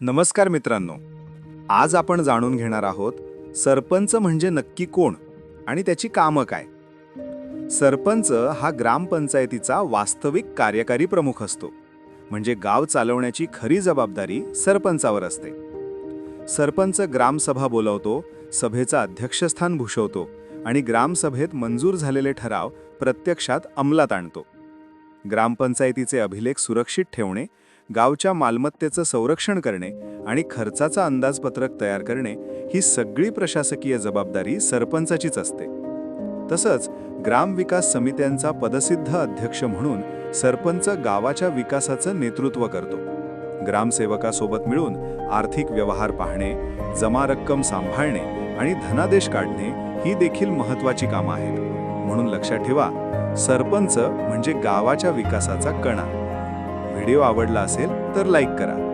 नमस्कार मित्रांनो. आज आपण जाणून घेणार आहोत सरपंच म्हणजे नक्की कोण आणि त्याची कामं काय. सरपंच हा ग्रामपंचायतीचा वास्तविक कार्यकारी प्रमुख असतो. म्हणजे गाव चालवण्याची खरी जबाबदारी सरपंचावर असते. सरपंच ग्रामसभा बोलवतो, सभेचा अध्यक्षस्थान भूषवतो आणि ग्रामसभेत मंजूर झालेले ठराव प्रत्यक्षात अंमलात आणतो. ग्रामपंचायतीचे अभिलेख सुरक्षित ठेवणे, गावच्या मालमत्तेचं संरक्षण करणे आणि खर्चाचा अंदाजपत्रक तयार करणे ही सगळी प्रशासकीय जबाबदारी सरपंचाचीच असते. तसंच ग्रामविकास समित्यांचा पदसिद्ध अध्यक्ष म्हणून सरपंच गावाच्या विकासाचं नेतृत्व करतो. ग्रामसेवकासोबत मिळून आर्थिक व्यवहार पाहणे, जमा रक्कम सांभाळणे आणि धनादेश काढणे ही देखील महत्त्वाची कामं आहेत. म्हणून लक्षात ठेवा, सरपंच म्हणजे गावाच्या विकासाचा कणा. व्हिडिओ आवडला असेल तर लाईक करा.